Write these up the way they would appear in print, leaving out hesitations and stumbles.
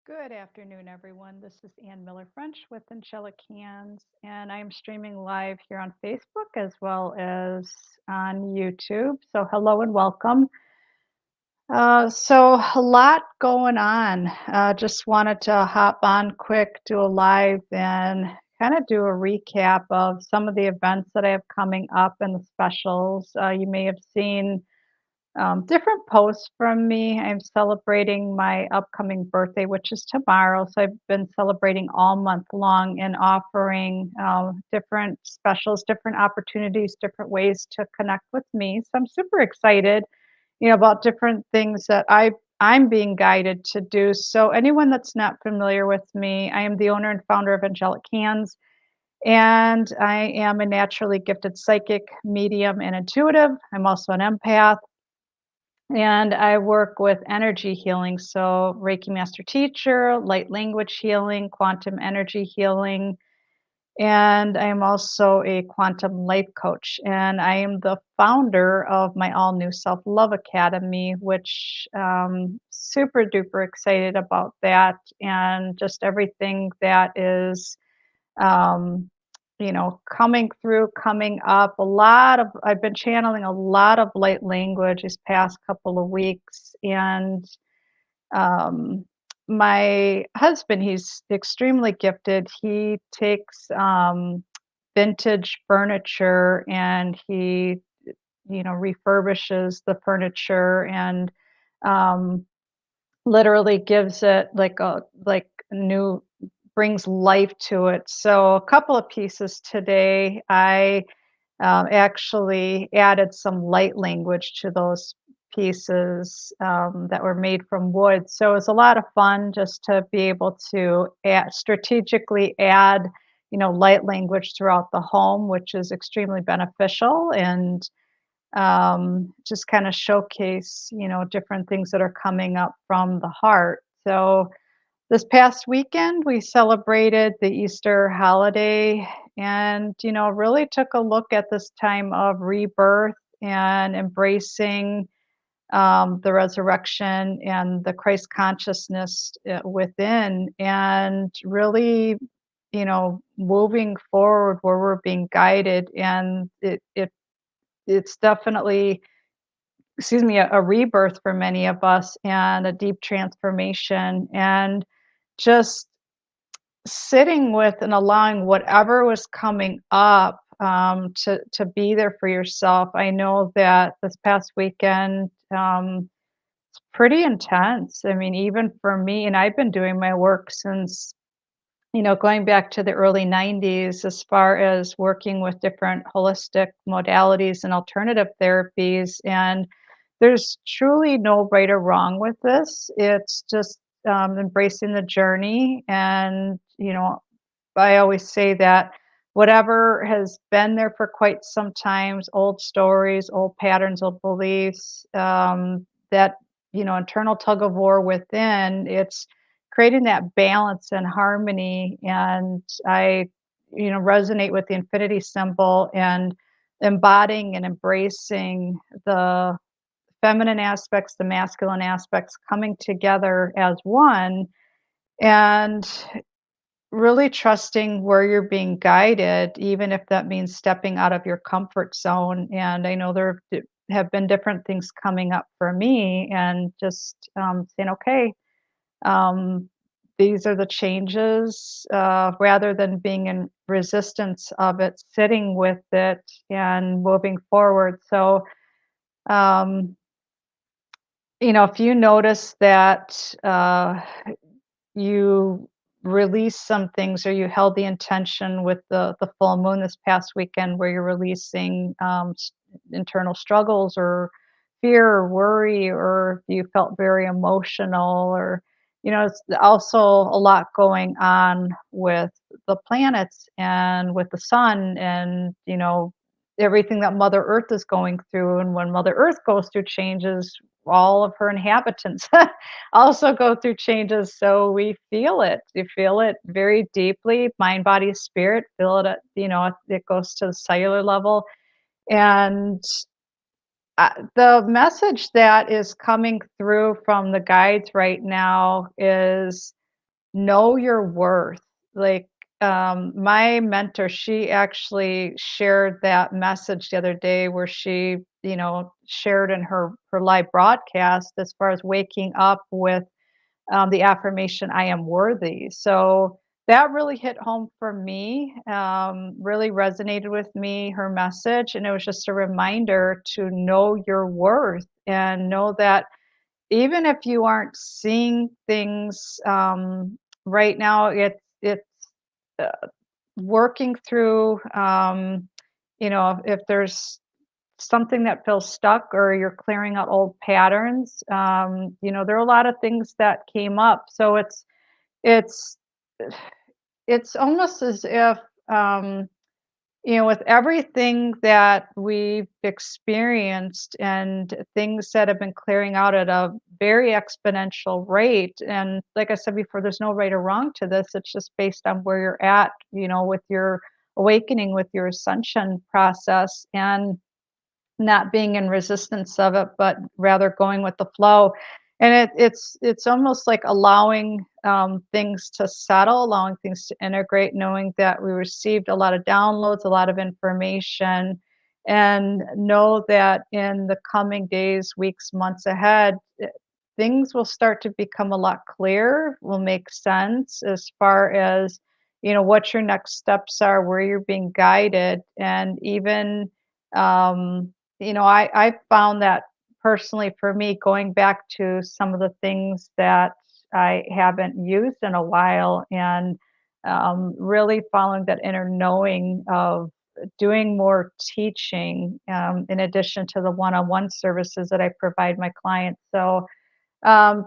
Good afternoon, everyone. This is Ann Miller French with Angelic Hands, and I'm streaming live here on Facebook as well as on YouTube. So, hello and welcome. So a lot going on. Just wanted to hop on quick, do a live, and kind of do a recap of some of the events that I have coming up and the specials. You may have seen different posts from me. I'm celebrating my upcoming birthday, which is tomorrow. So I've been celebrating all month long and offering different specials, different opportunities, different ways to connect with me. So I'm super excited, about different things that I'm being guided to do. So anyone that's not familiar with me, I am the owner and founder of Angelic Hands. And I am a naturally gifted psychic, medium, and intuitive. I'm also an empath. And I work with energy healing, so Reiki master teacher, light language healing, quantum energy healing, and I am also a quantum life coach. And I am the founder of my all new Self Love Academy, which super duper excited about that, and just everything that is um, coming through, coming up. I've been channeling a lot of light language these past couple of weeks. And um, my husband, he's extremely gifted. He takes vintage furniture and he, refurbishes the furniture and um, literally gives it like new brings life to it. So a couple of pieces today. I actually added some light language to those pieces that were made from wood. So it's a lot of fun just to be able to strategically add, light language throughout the home, which is extremely beneficial and just kind of showcase, different things that are coming up from the heart. So this past weekend, we celebrated the Easter holiday and, really took a look at this time of rebirth and embracing the resurrection and the Christ consciousness within, and really, moving forward where we're being guided. And it's definitely, excuse me, a rebirth for many of us and a deep transformation. And just sitting with and allowing whatever was coming up to be there for yourself. I know that this past weekend, it's pretty intense. I mean, even for me, and I've been doing my work since, going back to the early 90s, as far as working with different holistic modalities and alternative therapies. And there's truly no right or wrong with this. It's just embracing the journey. And, I always say that whatever has been there for quite some times, old stories, old patterns, old beliefs, that, internal tug of war within, it's creating that balance and harmony. And I, resonate with the infinity symbol and embodying and embracing the feminine aspects, the masculine aspects coming together as one, and really trusting where you're being guided, even if that means stepping out of your comfort zone. And I know have been different things coming up for me, and just saying, okay, um, these are the changes, rather than being in resistance of it, sitting with it and moving forward. So, um, if you notice that you release some things, or you held the intention with the full moon this past weekend, where you're releasing internal struggles or fear or worry, or you felt very emotional, or it's also a lot going on with the planets and with the sun, and everything that Mother Earth is going through. And when Mother Earth goes through changes, all of her inhabitants also go through changes. So we feel it. You feel it very deeply, mind, body, spirit. Feel it. It goes to the cellular level. And the message that is coming through from the guides right now is know your worth. Like, my mentor, she actually shared that message the other day where she, shared in her live broadcast as far as waking up with the affirmation, I am worthy. So that really hit home for me, really resonated with me, her message. And it was just a reminder to know your worth and know that even if you aren't seeing things right now, it's uh, working through, if there's something that feels stuck or you're clearing out old patterns. There are a lot of things that came up. So it's it's almost as if with everything that we've experienced and things that have been clearing out at a very exponential rate. And like I said before, there's no right or wrong to this. It's just based on where you're at, with your awakening, with your ascension process. And not being in resistance of it, but rather going with the flow. And it's almost like allowing things to settle, allowing things to integrate, knowing that we received a lot of downloads, a lot of information, and know that in the coming days, weeks, months ahead, things will start to become a lot clearer, will make sense as far as what your next steps are, where you're being guided, and even I found that personally for me, going back to some of the things that I haven't used in a while and really following that inner knowing of doing more teaching in addition to the one on one services that I provide my clients. So,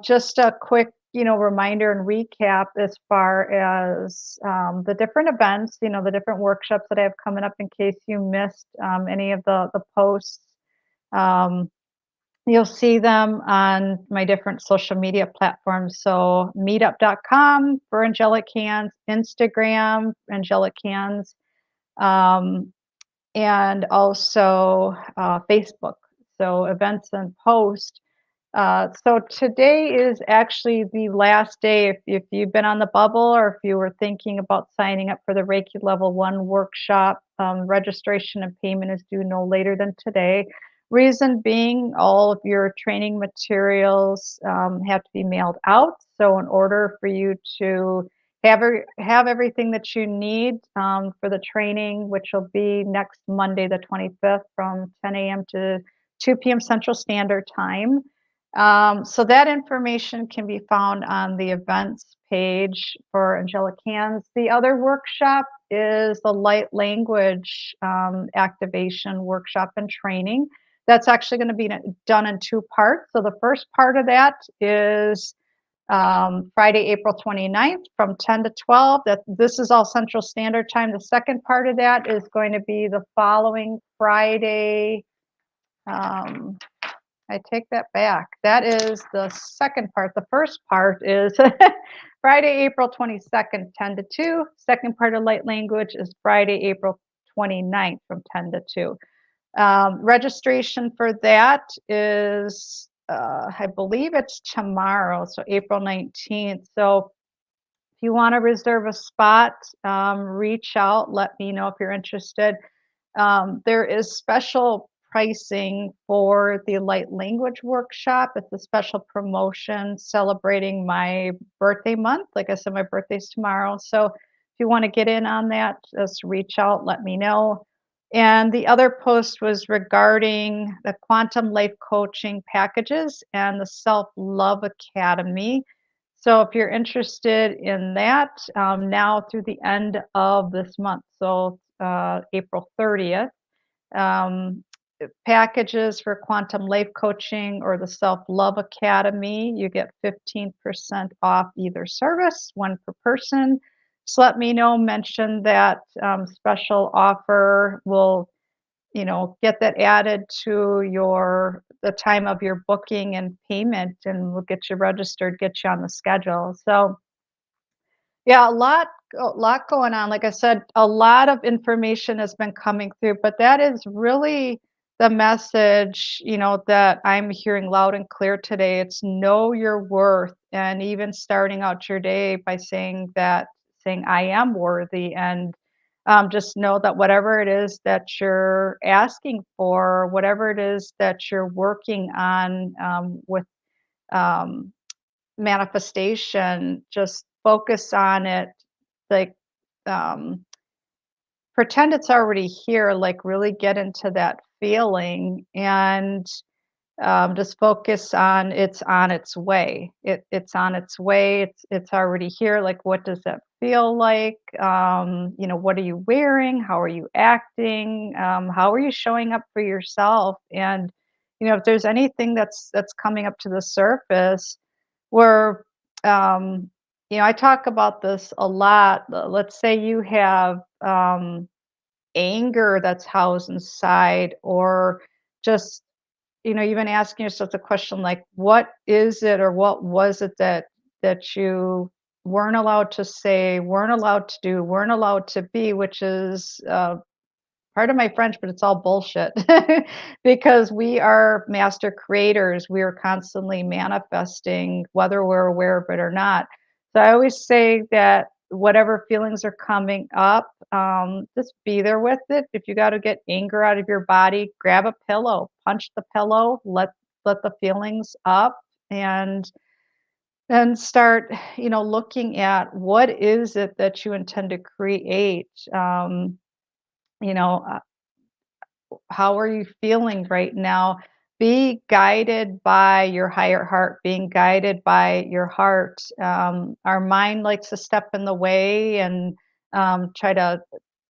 just a quick, reminder and recap as far as the different events, the different workshops that I have coming up in case you missed any of the posts. Um, you'll see them on my different social media platforms. So meetup.com for Angelic Hands, Instagram, Angelic Hands, um, and also Facebook. So events and posts. So today is actually the last day. If you've been on the bubble or if you were thinking about signing up for the Reiki Level 1 workshop, registration and payment is due no later than today. Reason being, all of your training materials have to be mailed out. So in order for you to have everything that you need for the training, which will be next Monday, the 25th, from 10 a.m. to 2 p.m. Central Standard Time. So that information can be found on the events page for Angelic Hands. The other workshop is the light language activation workshop and training. That's actually going to be done in two parts. So the first part of that is Friday, April 29th from 10 to 12. This is all Central Standard Time. The second part of that is going to be the following Friday. Um, I take that back. That is the second part. The first part is Friday, April 22nd, 10 to 2. Second part of light language is Friday, April 29th from 10 to 2. Registration for that is, I believe it's tomorrow, so April 19th. So if you want to reserve a spot, reach out. Let me know if you're interested. There is special pricing for the light language workshop. It's a special promotion celebrating my birthday month. Like I said, my birthday's tomorrow. So if you want to get in on that, just reach out, let me know. And the other post was regarding the quantum life coaching packages and the Self Love Academy. So if you're interested in that, now through the end of this month, so April 30th, um, packages for Quantum Life Coaching or the Self Love Academy, you get 15% off either service, one per person. Just let me know, mention that special offer. Will get that added to the time of your booking and payment, and we'll get you registered, get you on the schedule. So yeah, a lot going on. Like I said, a lot of information has been coming through, but that is really the message, that I'm hearing loud and clear today. It's know your worth, and even starting out your day by saying I am worthy, and just know that whatever it is that you're asking for, whatever it is that you're working on with um, manifestation, just focus on it. Like, um, pretend it's already here, like really get into that feeling, and just focus on it's on its way. It's on its way. It's already here. Like, what does that feel like? What are you wearing? How are you acting? How are you showing up for yourself? And if there's anything that's coming up to the surface, where I talk about this a lot. Let's say you have anger that's housed inside, or just even asking yourself the question like, what is it, or what was it that you weren't allowed to say, weren't allowed to do, weren't allowed to be, which is part of my French, but it's all bullshit. Because we are master creators. We are constantly manifesting, whether we're aware of it or not. So I always say that whatever feelings are coming up, just be there with it. If you got to get anger out of your body, grab a pillow, punch the pillow, let the feelings up, and then start, looking at what is it that you intend to create. You know, how are you feeling right now? Be guided by your higher heart, being guided by your heart. Our mind likes to step in the way and try to,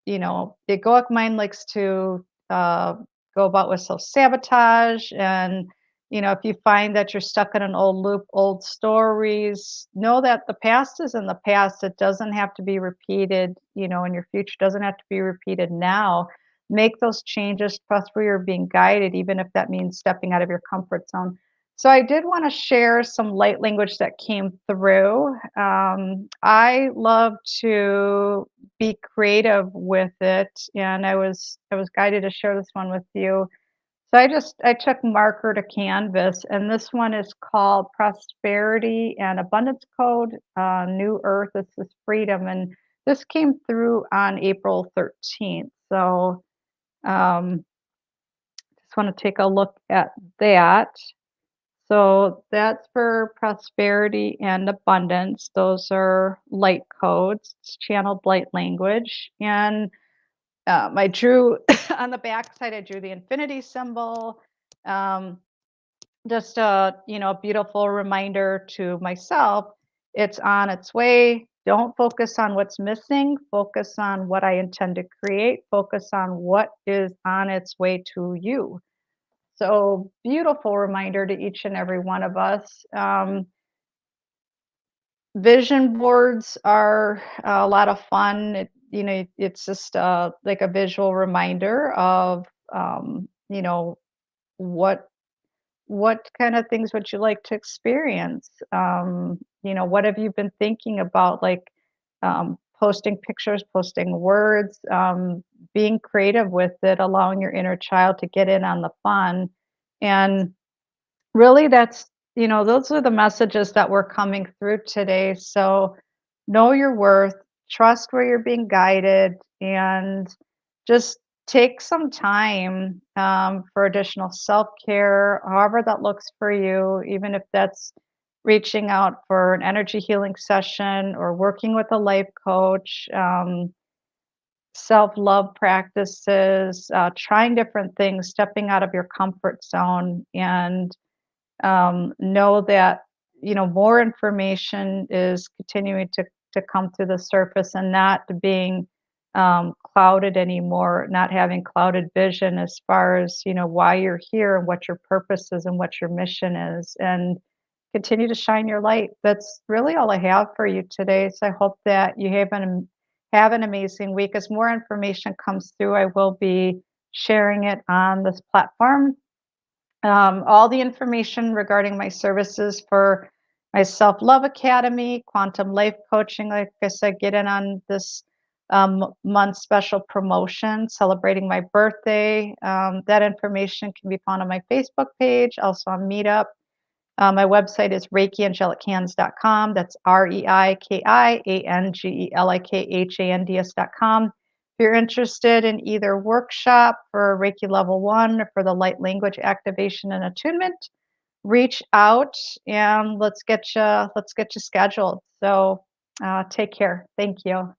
the egoic mind likes to go about with self sabotage. And, if you find that you're stuck in an old loop, old stories, know that the past is in the past. It doesn't have to be repeated, in your future, doesn't have to be repeated now. Make those changes, trust where you're being guided, even if that means stepping out of your comfort zone. So I did want to share some light language that came through. I love to be creative with it, and I was guided to share this one with you. So I took marker to canvas, and this one is called Prosperity and Abundance Code, New Earth. This is freedom, and this came through on April 13th. So um, just want to take a look at that. So that's for prosperity and abundance. Those are light codes. It's channeled light language. And I drew on the back side, I drew the infinity symbol. Um, just a beautiful reminder to myself, it's on its way. Don't focus on what's missing, focus on what I intend to create, focus on what is on its way to you. So beautiful reminder to each and every one of us. Vision boards are a lot of fun. It's just like a visual reminder of what kind of things would you like to experience? What have you been thinking about? Like posting pictures, posting words, being creative with it, allowing your inner child to get in on the fun. And really, those are the messages that were coming through today. So know your worth, trust where you're being guided, and just take some time for additional self care, however that looks for you, even if that's reaching out for an energy healing session or working with a life coach, self love practices, trying different things, stepping out of your comfort zone, and know that more information is continuing to come to the surface, and not being clouded anymore, not having clouded vision as far as why you're here and what your purpose is and what your mission is, and continue to shine your light. That's really all I have for you today. So I hope that you have an amazing week. As more information comes through, I will be sharing it on this platform. All the information regarding my services for my Self Love Academy, Quantum Life Coaching, like I said, get in on this month special promotion celebrating my birthday. That information can be found on my Facebook page, also on Meetup. My website is reikiangelichands.com. That's reikiangelikhands.com. If you're interested in either workshop for Reiki Level 1 or for the light language activation and attunement, reach out and let's get you scheduled. So take care. Thank you.